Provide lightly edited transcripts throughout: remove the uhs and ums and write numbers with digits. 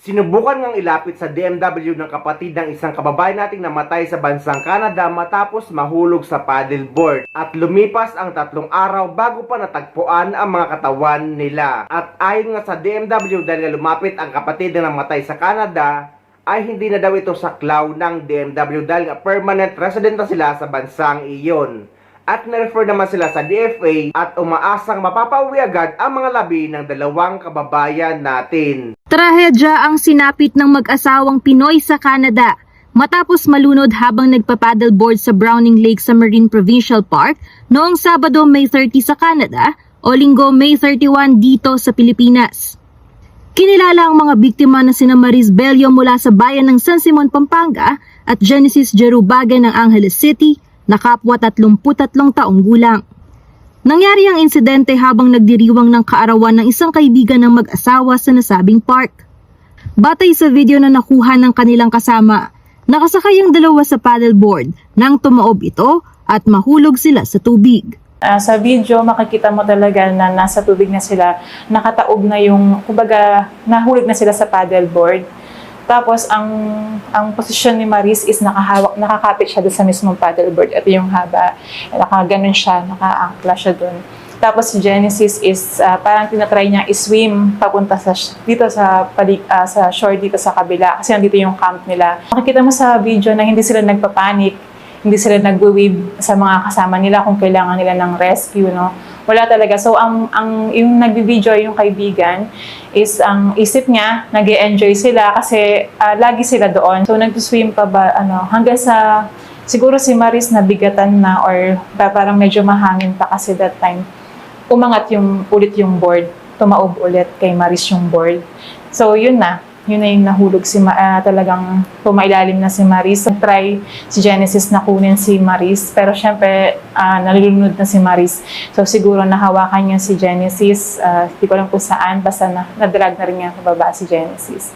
Sinubukan ngang ilapit sa DMW ng kapatid ng isang kababayan nating namatay sa bansang Canada matapos mahulog sa paddleboard. At lumipas ang 3 araw bago pa natagpuan ang mga katawan nila. At ayon nga sa DMW, dahil lumapit ang kapatid na namatay sa Canada, ay hindi na daw ito saklaw ng DMW dahil nga permanent resident na sila sa bansang iyon. At na-refer naman sila sa DFA at umaasang mapapauwi agad ang mga labi ng 2 kababayan natin. Trahedya ang sinapit ng mag-asawang Pinoy sa Canada matapos malunod habang nagpa-paddleboard sa Browning Lake sa Marine Provincial Park noong Sabado, May 30 sa Canada o Linggo, May 31 dito sa Pilipinas. Kinilala ang mga biktima na sina Maris Bello mula sa bayan ng San Simon, Pampanga at Genesis Jerubague ng Angeles City na kapwa 33 taong gulang. Nangyari ang insidente habang nagdiriwang ng kaarawan ng isang kaibigan ng mag-asawa sa nasabing park. Batay sa video na nakuha ng kanilang kasama, nakasakay ang dalawa sa paddleboard nang tumaob ito at mahulog sila sa tubig. Sa video, makikita mo talaga na nasa tubig na sila, nakataob na yung, kumbaga, nahulog na sila sa paddleboard. Tapos, ang posisyon ni Maris is nakakapit siya doon sa mismong paddleboard. Ito yung haba. Nakaganon siya, nakaangkla siya doon. Tapos, si Genesis is parang tinatry niya i-swim papunta dito sa shore dito sa kabila. Kasi nandito yung camp nila. Makikita mo sa video na hindi sila nagpapanik. Hindi sila nag-wave sa mga kasama nila kung kailangan nila ng rescue, no? Wala talaga. So, yung nag-video, yung kaibigan, is ang isip niya, nag-e-enjoy sila kasi lagi sila doon. So, nag-swim pa ba, hanggang sa, siguro si Maris nabigatan na or parang medyo mahangin pa kasi that time. Umangat ulit yung board, tumaob ulit kay Maris yung board. So, yun na yung nahulog talagang pumailalim na si Maris. Try si Genesis na kunin si Maris, pero syempre nalulunod na si Maris. So siguro nahawakan niya si Genesis, hindi ko alam kung saan, basta nadrag na rin niya pababa si Genesis.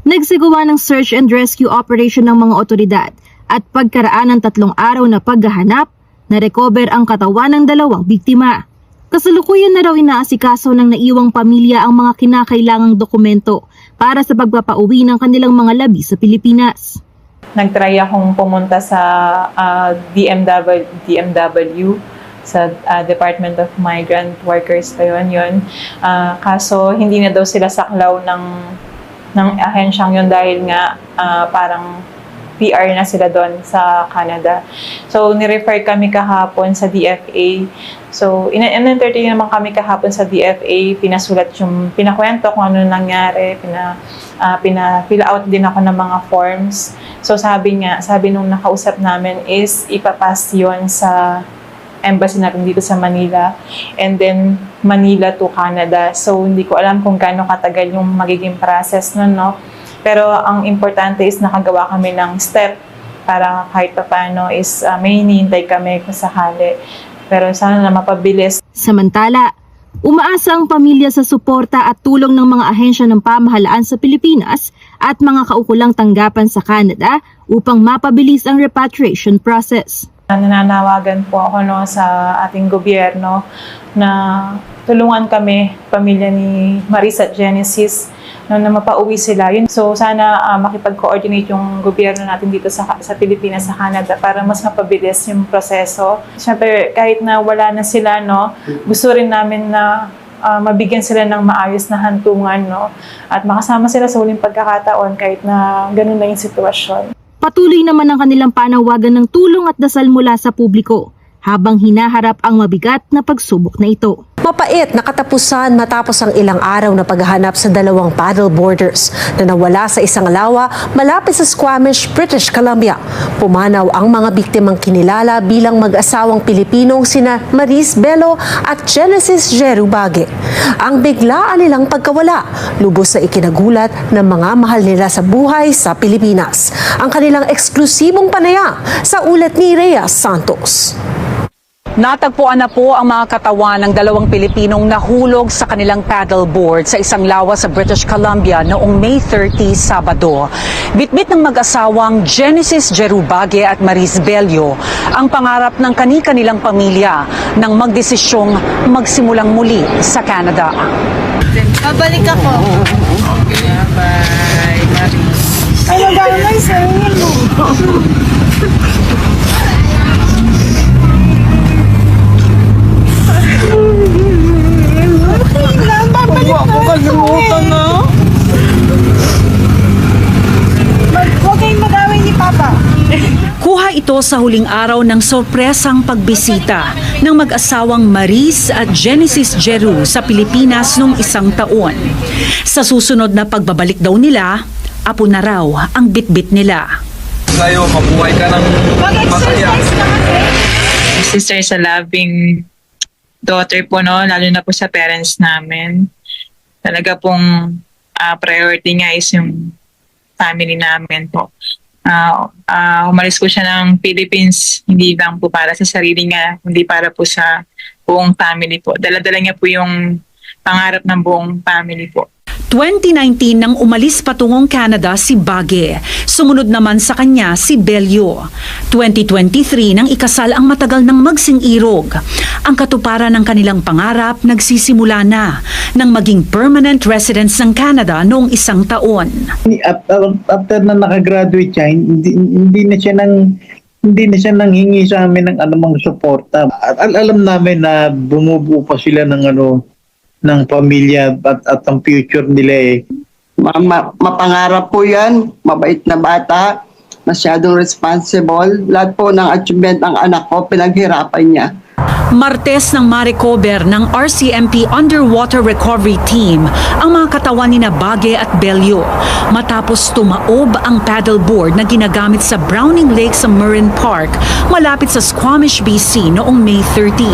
Nagsagawa ng search and rescue operation ng mga otoridad at pagkaraan ng 3 araw na paghahanap, na-recover ang katawan ng 2 biktima. Kasalukuyan na raw inaasikaso ng naiwang pamilya ang mga kinakailangang dokumento para sa pagpapauwi ng kanilang mga labi sa Pilipinas. Nagtry akong pumunta sa DMW, sa Department of Migrant Workers pa yun. Kaso hindi na daw sila saklaw ng ahensyang yun dahil nga parang PR na sila doon sa Canada. So, nirefer kami kahapon sa DFA. So, in-entertain naman kami kahapon sa DFA. Pinakwento kung ano nangyari. Pina-fill out din ako ng mga forms. So, sabi nung nakausap namin is ipapass yon sa embassy natin dito sa Manila. And then, Manila to Canada. So, hindi ko alam kung gaano katagal yung magiging process nun, no? Pero ang importante is nakagawa kami ng step para kahit paano is may hinihintay kami kung sakali. Pero sana na mapabilis. Samantala, umaasa ang pamilya sa suporta at tulong ng mga ahensya ng pamahalaan sa Pilipinas at mga kaukulang tanggapan sa Canada upang mapabilis ang repatriation process. Nananawagan po ako sa ating gobyerno na tulungan kami, pamilya ni Maris at Genesis, na mapauwi sila. So sana makipag-coordinate yung gobyerno natin dito sa Pilipinas, sa Canada para mas mapabilis yung proseso. Siyempre, kahit na wala na sila, no, gusto rin namin na mabigyan sila ng maayos na hantungan, no, at makasama sila sa huling pagkakataon kahit na ganun na yung sitwasyon. Patuloy naman ang kanilang panawagan ng tulong at dasal mula sa publiko habang hinaharap ang mabigat na pagsubok na ito. Mapait na katapusan matapos ang ilang araw na paghahanap sa 2 paddleboarders na nawala sa isang lawa malapit sa Squamish, British Columbia. Pumanaw ang mga biktimang kinilala bilang mag-asawang Pilipinong sina Maris Bello at Genesis Jerubague. Ang biglaan nilang pagkawala, lubos na ikinagulat ng mga mahal nila sa buhay sa Pilipinas. Ang kanilang eksklusibong panaya sa ulat ni Rhea Santos. Natagpuan na po ang mga katawan ng 2 Pilipinong nahulog sa kanilang paddleboard sa isang lawa sa British Columbia noong May 30, Sabado. Bitbit ng mag-asawang Genesis Jerubague at Maris Bello ang pangarap ng kani-kanilang pamilya nang magdesisyong magsimulang muli sa Canada. Babalik ako. Okay, bye. Kuha ito sa huling araw ng sorpresang pagbisita ng mag-asawang Maris at Genesis Jeru sa Pilipinas noong 1 taon. Sa susunod na pagbabalik daw nila, apo na raw ang bitbit nila. Sa'yo, mabuhay ka ng masaya. Sister sa loving daughter po, no, lalo na po sa parents namin. Talaga pong priority niya is yung family namin po. Umalis po siya ng Philippines, hindi lang po para sa sarili niya, hindi para po sa buong family po. Dala-dala niya po yung pangarap ng buong family po. 2019 nang umalis patungong Canada si Bage. Sumunod naman sa kanya si Belio. 2023 nang ikasal ang matagal ng magsing-irog. Ang katuparan ng kanilang pangarap nagsisimula na nang maging permanent residents ng Canada noong 1 taon. After na nakagraduate siya, hindi na siya nanghingi sa amin ng anumang suporta. Alam namin na bumubuo pa sila ng ng pamilya at ang future nila eh. Mapangarap po yan, mabait na bata, masyadong responsible. Lahat po ng achievement ng anak ko, pinaghirapan niya. Martes nang ma-recover ng RCMP Underwater Recovery Team ang mga katawan ni Bage at Belio matapos tumaob ang paddleboard na ginagamit sa Browning Lake sa Marin Park malapit sa Squamish, BC noong May 30.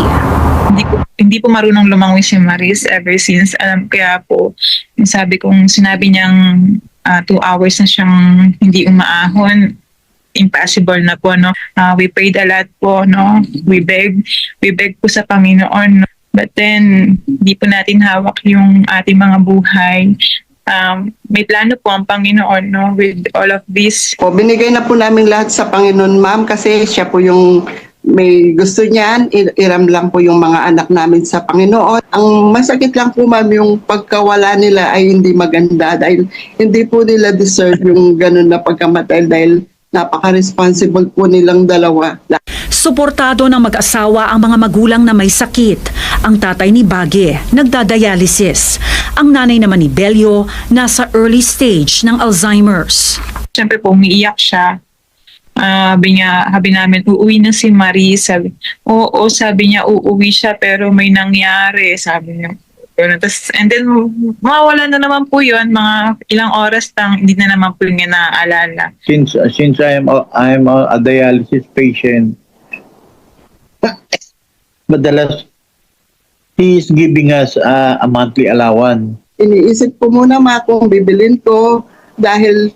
Hindi po marunong lumangoy si Maris ever since. Kaya po, sinabi niyang 2 hours na siyang hindi umaahon. Impossible na po, no? We prayed a lot po, no? We begged po sa Panginoon, no? But then, hindi po natin hawak yung ating mga buhay. May plano po ang Panginoon, no? With all of this. Binigay na po namin lahat sa Panginoon, ma'am, kasi siya po yung may gusto niyan, iram lang po yung mga anak namin sa Panginoon. Ang masakit lang po, ma'am, yung pagkawala nila ay hindi maganda dahil hindi po nila deserve yung ganun na pagkamatay dahil napaka-responsible po nilang dalawa. Suportado ng mag-asawa ang mga magulang na may sakit. Ang tatay ni Bage, nagdadialysis. Ang nanay naman ni Belio, nasa early stage ng Alzheimer's. Siyempre po, umiiyak siya. Sabi namin, uuwi na si Marie. Sabi niya, uuwi siya pero may nangyari. Sabi niya. And then, mawala na naman po yun. Mga ilang oras lang, hindi na naman po niya naaalala. Since I'm a dialysis patient, madalas he is giving us a monthly allowance. Iniisip ko muna, ma, kung bibilin ko dahil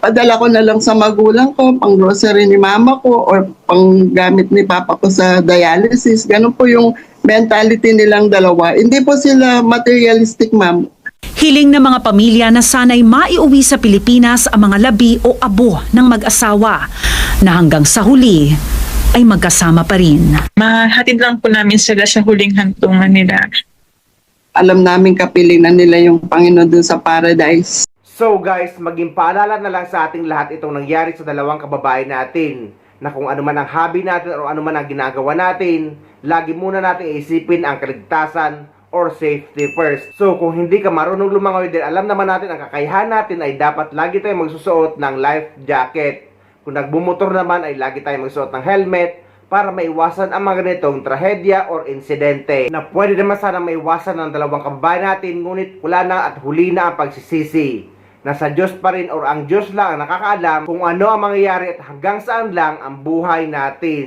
padala ko na lang sa magulang ko, pang grocery ni mama ko or pang gamit ni papa ko sa dialysis. Ganun po yung mentality nilang dalawa. Hindi po sila materialistic, ma'am. Hiling ng mga pamilya na sana'y maiuwi sa Pilipinas ang mga labi o abo ng mag-asawa na hanggang sa huli ay magkasama pa rin. Mahatid lang po namin sila sa huling hantungan nila. Alam namin kapiling na nila yung Panginoon dun sa paradise. So guys, maging paalala na lang sa ating lahat itong nangyari sa dalawang kababae natin na kung ano man ang hobby natin o ano man ang ginagawa natin, lagi muna natin isipin ang kaligtasan or safety first. So kung hindi ka marunong lumangoy din, alam naman natin ang kakayahan natin ay dapat lagi tayong magsusuot ng life jacket. Kung nagbumotor naman ay lagi tayong magsuot ng helmet para maiwasan ang mga ganitong trahedya or insidente na pwede naman sana maiwasan ng dalawang kababae natin, ngunit wala na at huli na ang pagsisisi. Nasa Diyos pa rin or ang Diyos lang ang nakakaalam kung ano ang mangyayari at hanggang saan lang ang buhay natin.